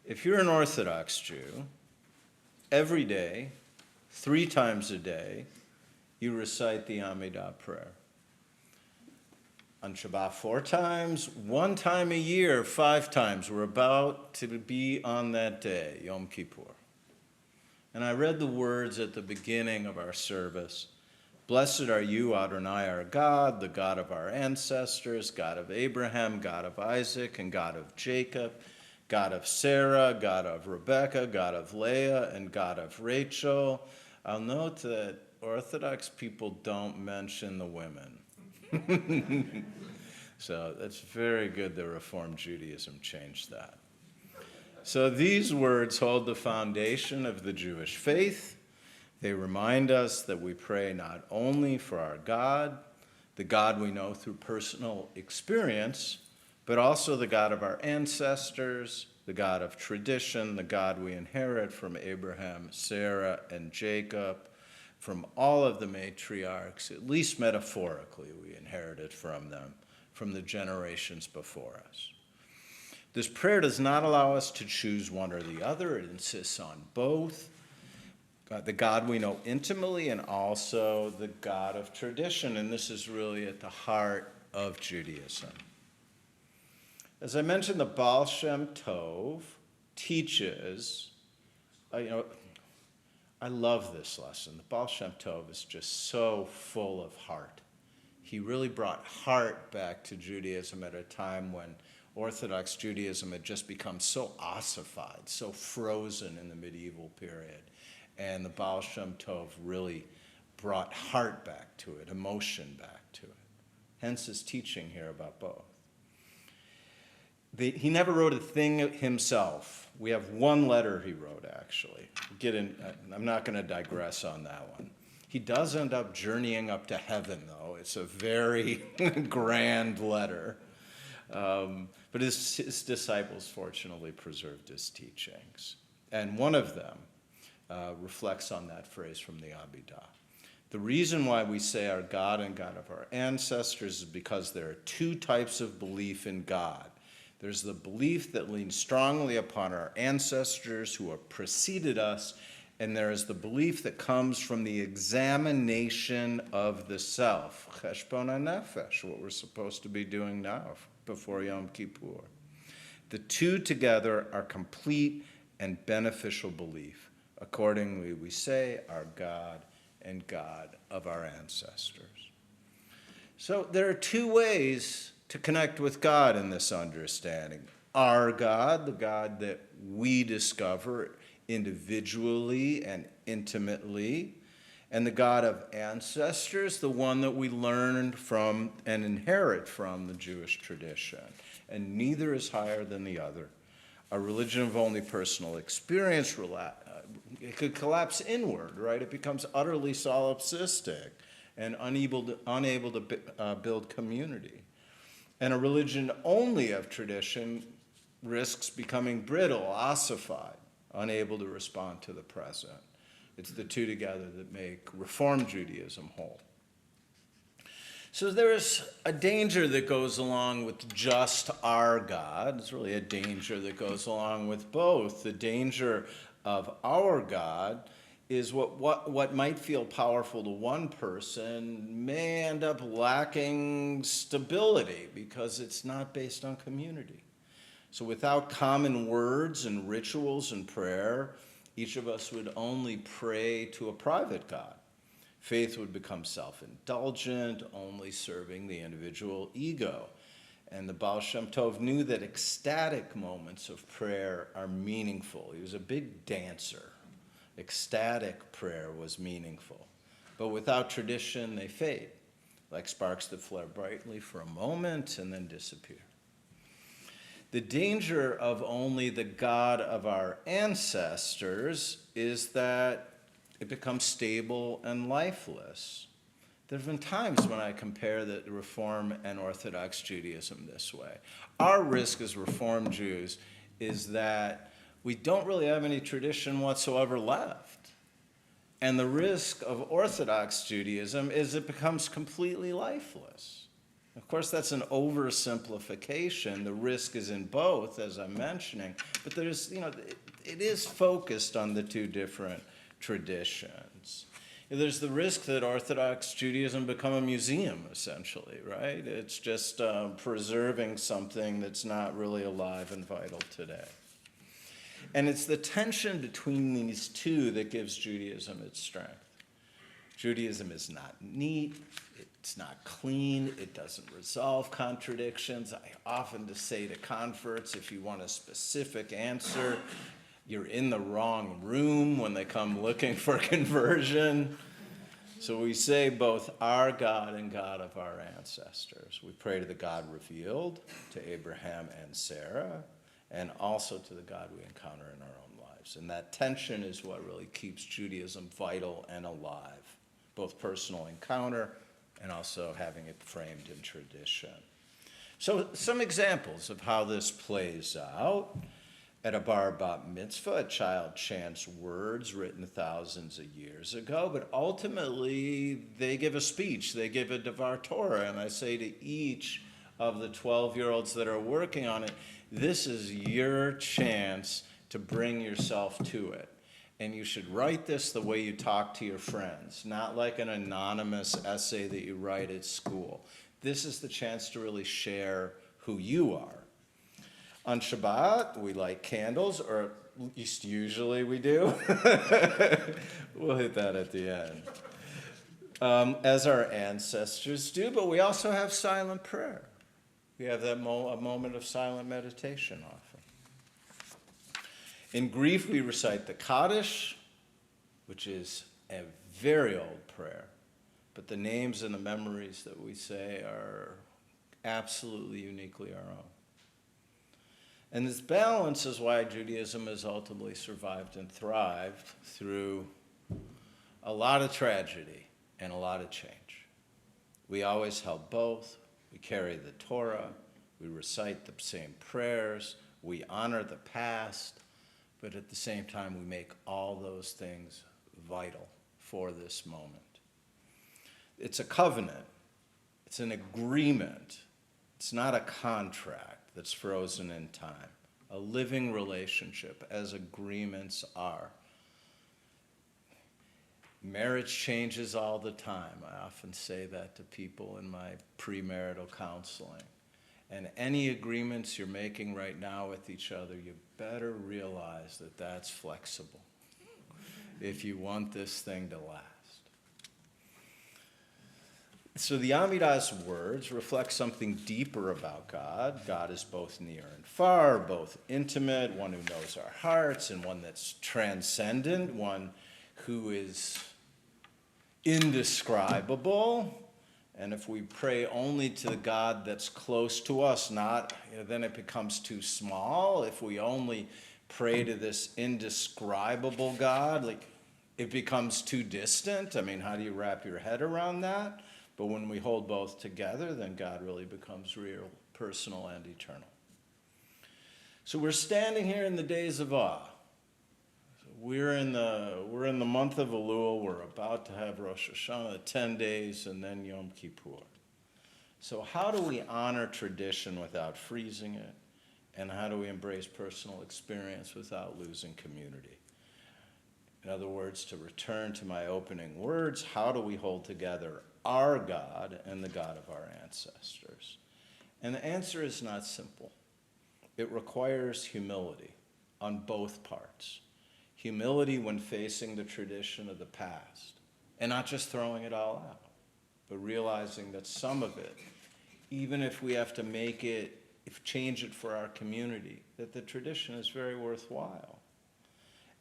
If you're an Orthodox Jew, every day, 3 times a day, you recite the Amidah prayer. On Shabbat 4 times, 1 time a year, 5 times. We're about to be on that day, Yom Kippur. And I read the words at the beginning of our service. Blessed are you, Adonai, our God, the God of our ancestors, God of Abraham, God of Isaac, and God of Jacob, God of Sarah, God of Rebekah, God of Leah, and God of Rachel. I'll note that Orthodox people don't mention the women. So that's very good that Reform Judaism changed that. So these words hold the foundation of the Jewish faith. They remind us that we pray not only for our God, the God we know through personal experience, but also the God of our ancestors, the God of tradition, the God we inherit from Abraham, Sarah, and Jacob, from all of the matriarchs, at least metaphorically we inherited from them, from the generations before us. This prayer does not allow us to choose one or the other. It insists on both. The God we know intimately and also the God of tradition. And this is really at the heart of Judaism. As I mentioned, the Baal Shem Tov teaches, I love this lesson. The Baal Shem Tov is just so full of heart. He really brought heart back to Judaism at a time when Orthodox Judaism had just become so ossified, so frozen in the medieval period. And the Baal Shem Tov really brought heart back to it, emotion back to it. Hence his teaching here about both. He never wrote a thing himself. We have one letter he wrote, actually. I'm not going to digress on that one. He does end up journeying up to heaven, though. It's a very grand letter. But his disciples fortunately preserved his teachings. And one of them reflects on that phrase from the Amidah. The reason why we say our God and God of our ancestors is because there are 2 types of belief in God. There's the belief that leans strongly upon our ancestors who have preceded us, and there is the belief that comes from the examination of the self, cheshbon hanefesh, what we're supposed to be doing now before Yom Kippur. The 2 together are complete and beneficial belief. Accordingly, we say our God and God of our ancestors. So there are 2 ways to connect with God in this understanding. Our God, the God that we discover individually and intimately, and the God of ancestors, the one that we learned from and inherit from the Jewish tradition. And neither is higher than the other. A religion of only personal experience, it could collapse inward, right? It becomes utterly solipsistic and unable to build community. And a religion only of tradition risks becoming brittle, ossified, unable to respond to the present. It's the 2 together that make Reform Judaism whole. So there's a danger that goes along with just our God. It's really a danger that goes along with both. The danger of our God is what might feel powerful to one person may end up lacking stability because it's not based on community. So without common words and rituals and prayer, each of us would only pray to a private God. Faith would become self-indulgent, only serving the individual ego. And the Baal Shem Tov knew that ecstatic moments of prayer are meaningful. He was a big dancer. Ecstatic prayer was meaningful. But without tradition, they fade, like sparks that flare brightly for a moment and then disappear. The danger of only the God of our ancestors is that it becomes stable and lifeless. There have been times when I compare the Reform and Orthodox Judaism this way. Our risk as Reform Jews is that we don't really have any tradition whatsoever left. And the risk of Orthodox Judaism is it becomes completely lifeless. Of course, that's an oversimplification. The risk is in both, as I'm mentioning, but there's, it is focused on the two different traditions. There's the risk that Orthodox Judaism become a museum, essentially, right? It's just preserving something that's not really alive and vital today. And it's the tension between these two that gives Judaism its strength. Judaism is not neat, it's not clean, it doesn't resolve contradictions. I often just say to converts, if you want a specific answer, you're in the wrong room when they come looking for conversion. So we say both our God and God of our ancestors. We pray to the God revealed to Abraham and Sarah, and also to the God we encounter in our own lives. And that tension is what really keeps Judaism vital and alive, both personal encounter and also having it framed in tradition. So some examples of how this plays out. At a bar bat mitzvah, a child chants words written thousands of years ago, but ultimately they give a speech, they give a Devar Torah, and I say to each of the 12-year-olds that are working on it, this is your chance to bring yourself to it. And you should write this the way you talk to your friends, not like an anonymous essay that you write at school. This is the chance to really share who you are. On Shabbat, we light candles, or at least usually we do. We'll hit that at the end. As our ancestors do, but we also have silent prayer. We have that a moment of silent meditation often. In grief, we recite the Kaddish, which is a very old prayer, but the names and the memories that we say are absolutely uniquely our own. And this balance is why Judaism has ultimately survived and thrived through a lot of tragedy and a lot of change. We always held both. We carry the Torah. We recite the same prayers. We honor the past. But at the same time, we make all those things vital for this moment. It's a covenant. It's an agreement. It's not a contract that's frozen in time. A living relationship, as agreements are. Marriage changes all the time. I often say that to people in my premarital counseling. And any agreements you're making right now with each other, you better realize that that's flexible if you want this thing to last. So the Amidah's words reflect something deeper about God. God is both near and far, both intimate, one who knows our hearts, and one that's transcendent, one who is indescribable. And if we pray only to the God that's close to us, then it becomes too small. If we only pray to this indescribable God, it becomes too distant. I mean, how do you wrap your head around that? But when we hold both together, then God really becomes real, personal, and eternal. So we're standing here in the days of awe. We're in the month of Elul. We're about to have Rosh Hashanah, 10 days, and then Yom Kippur. So how do we honor tradition without freezing it? And how do we embrace personal experience without losing community? In other words, to return to my opening words, how do we hold together our God and the God of our ancestors? And the answer is not simple. It requires humility on both parts. Humility when facing the tradition of the past, and not just throwing it all out, but realizing that some of it, even if we have to change it for our community, that the tradition is very worthwhile.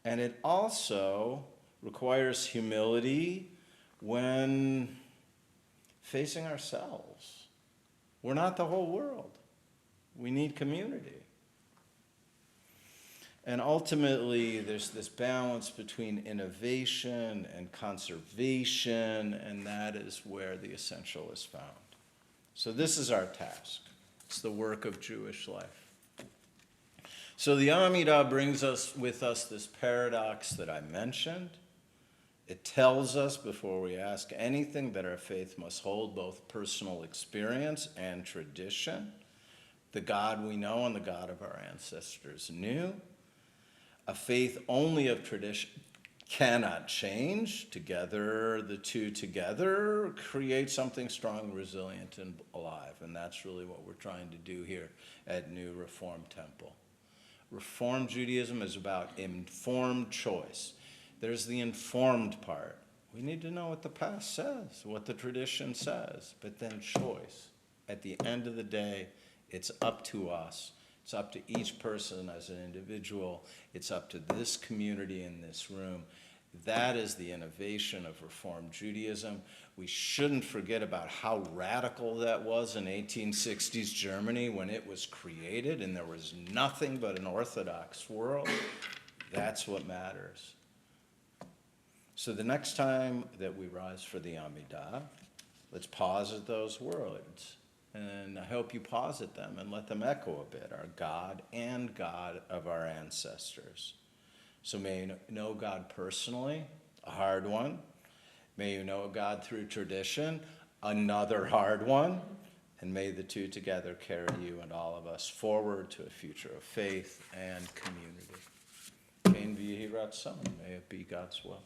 And it also requires humility when facing ourselves. We're not the whole world. We need community. And ultimately, there's this balance between innovation and conservation, and that is where the essential is found. So this is our task. It's the work of Jewish life. So the Amidah brings us with us this paradox that I mentioned, It tells us before we ask anything that our faith must hold both personal experience and tradition. The God we know and the God of our ancestors knew. A faith only of tradition cannot change. Together, the two together create something strong, resilient, and alive. And that's really what we're trying to do here at New Reformed Temple. Reformed Judaism is about informed choice. There's the informed part. We need to know what the past says, what the tradition says, but then choice. At the end of the day, it's up to us. It's up to each person as an individual. It's up to this community in this room. That is the innovation of Reformed Judaism. We shouldn't forget about how radical that was in 1860s Germany when it was created and there was nothing but an Orthodox world. That's what matters. So the next time that we rise for the Amidah, let's pause at those words. And I hope you pause at them and let them echo a bit, our God and God of our ancestors. So may you know God personally, a hard one. May you know God through tradition, another hard one. And may the two together carry you and all of us forward to a future of faith and community. Cain v'yehi ratzon, may it be God's will.